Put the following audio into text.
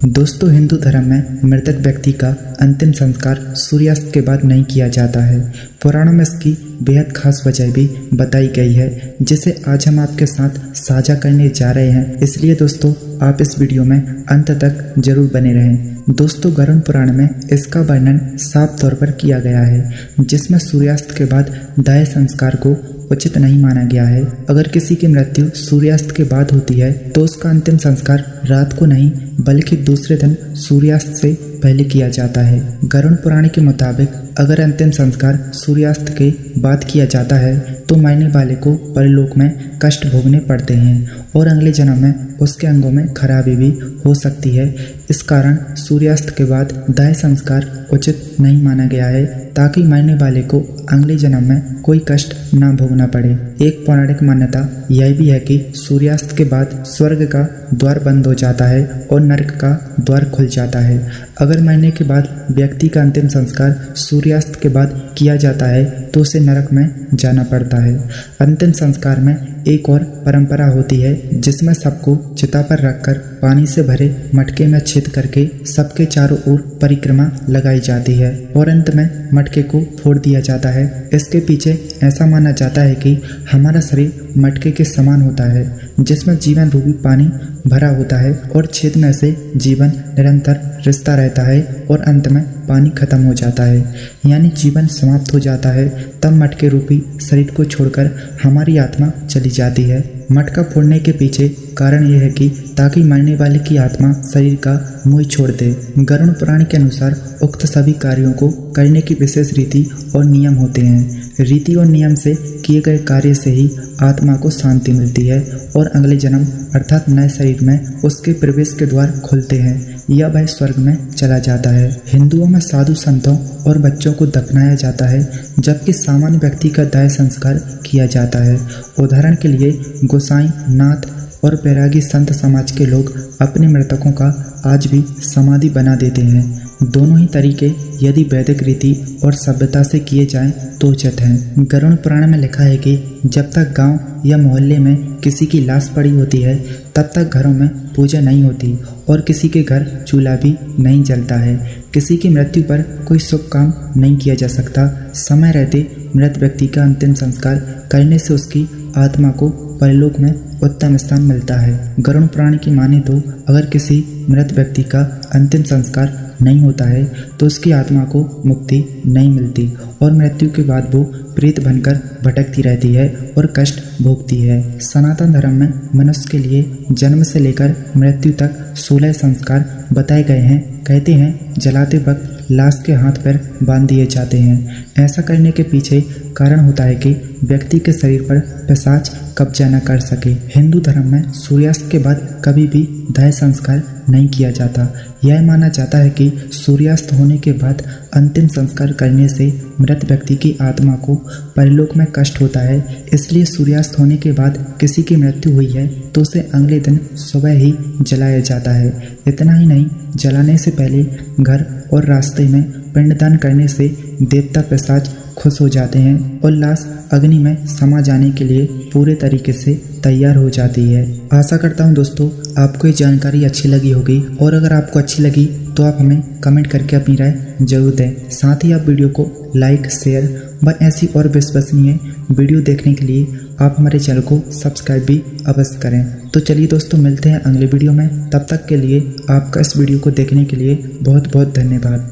दोस्तों, हिंदू धर्म में मृतक व्यक्ति का अंतिम संस्कार सूर्यास्त के बाद नहीं किया जाता है। पुराणों में इसकी बेहद खास वजह भी बताई गई है, जिसे आज हम आपके साथ साझा करने जा रहे हैं। इसलिए दोस्तों, आप इस वीडियो में अंत तक जरूर बने रहें। दोस्तों, गरुड़ पुराण में इसका वर्णन साफ तौर पर किया गया है, जिसमें सूर्यास्त के बाद दाह संस्कार को उचित नहीं माना गया है। अगर किसी की मृत्यु सूर्यास्त के बाद होती है तो उसका अंतिम संस्कार रात को नहीं बल्कि दूसरे दिन सूर्यास्त से पहले किया जाता है। गरुड़ पुराण के मुताबिक अगर अंतिम संस्कार सूर्यास्त के बाद किया जाता है तो मरने वाले को परलोक में कष्ट भोगने पड़ते हैं और अगले जन्म में उसके अंगों में खराबी भी हो सकती है। इस कारण सूर्यास्त के बाद दाह संस्कार उचित नहीं माना गया है, ताकि मरने वाले को अगले जन्म में कोई कष्ट न भोगना पड़े। एक पौराणिक मान्यता यह भी है कि सूर्यास्त के बाद स्वर्ग का द्वार बंद हो जाता है और नरक का द्वार खुल जाता है। अगर मरने के बाद व्यक्ति का अंतिम संस्कार सूर्यास्त के बाद किया जाता है तो उसे नरक में जाना पड़ता है। अंतिम संस्कार में एक और परंपरा होती है, जिसमें सबको चिता पर रखकर पानी से भरे मटके में छेद करके सबके चारों ओर परिक्रमा लगाई जाती है और अंत में मटके को फोड़ दिया जाता है। इसके पीछे ऐसा माना जाता है कि हमारा शरीर मटके के समान होता है, जिसमें जीवन रूपी पानी भरा होता है और छेद में से जीवन निरंतर रिश्ता रहता है और अंत में पानी खत्म हो जाता है, यानी जीवन समाप्त हो जाता है। तब मटके रूपी शरीर को छोड़कर हमारी आत्मा चली जाती है। मटका फोड़ने के पीछे कारण यह है कि ताकि मरने वाले की आत्मा शरीर का मोह छोड़ दे। गरुड़ पुराण के अनुसार उक्त सभी कार्यों को करने की विशेष रीति और नियम होते हैं। रीति और नियम से किए गए कार्य से ही आत्मा को शांति मिलती है और अगले जन्म अर्थात नए शरीर में उसके प्रवेश के द्वार खुलते हैं या वह स्वर्ग में चला जाता है। हिंदुओं में साधु संतों और बच्चों को दफनाया जाता है, जबकि सामान्य व्यक्ति का दाह संस्कार किया जाता है। उदाहरण के लिए गोसाई, नाथ और बैरागी संत समाज के लोग अपने मृतकों का आज भी समाधि बना देते हैं। दोनों ही तरीके यदि वैदिक रीति और सभ्यता से किए जाएं तो उचित हैं। गरुड़ पुराण में लिखा है कि जब तक गांव या मोहल्ले में किसी की लाश पड़ी होती है तब तक घरों में पूजा नहीं होती और किसी के घर चूल्हा भी नहीं जलता है। किसी की मृत्यु पर कोई शुभ काम नहीं किया जा सकता। समय रहते मृत व्यक्ति का अंतिम संस्कार करने से उसकी आत्मा को परलोक में उत्तम स्थान मिलता है। गरुड़ पुराण की माने तो अगर किसी मृत व्यक्ति का अंतिम संस्कार नहीं होता है तो उसकी आत्मा को मुक्ति नहीं मिलती और मृत्यु के बाद वो प्रेत बनकर भटकती रहती है और कष्ट भोगती है। सनातन धर्म में मनुष्य के लिए जन्म से लेकर मृत्यु तक 16 संस्कार बताए गए हैं। कहते हैं जलाते वक्त लाश के हाथ पैर बांध दिए जाते हैं। ऐसा करने के पीछे कारण होता है कि व्यक्ति के शरीर पर पिशाच कब्जा न कर सके। हिंदू धर्म में सूर्यास्त के बाद कभी भी दाह संस्कार नहीं किया जाता। यह माना जाता है कि सूर्यास्त होने के बाद अंतिम संस्कार करने से मृत व्यक्ति की आत्मा को परलोक में कष्ट होता है। इसलिए सूर्यास्त होने के बाद किसी की मृत्यु हुई है तो उसे अगले दिन सुबह ही जलाया जाता है। इतना ही नहीं, जलाने से पहले घर और रास्ते में पिंडदान करने से देवता पिशाच खुश हो जाते हैं और लाश अग्नि में समा जाने के लिए पूरे तरीके से तैयार हो जाती है। आशा करता हूँ दोस्तों आपको ये जानकारी अच्छी लगी होगी, और अगर आपको अच्छी लगी तो आप हमें कमेंट करके अपनी राय जरूर दें। साथ ही आप वीडियो को लाइक, शेयर व ऐसी और विश्वसनीय वीडियो देखने के लिए आप हमारे चैनल को सब्सक्राइब भी अवश्य करें। तो चलिए दोस्तों, मिलते हैं अगले वीडियो में। तब तक के लिए आपका इस वीडियो को देखने के लिए बहुत बहुत धन्यवाद।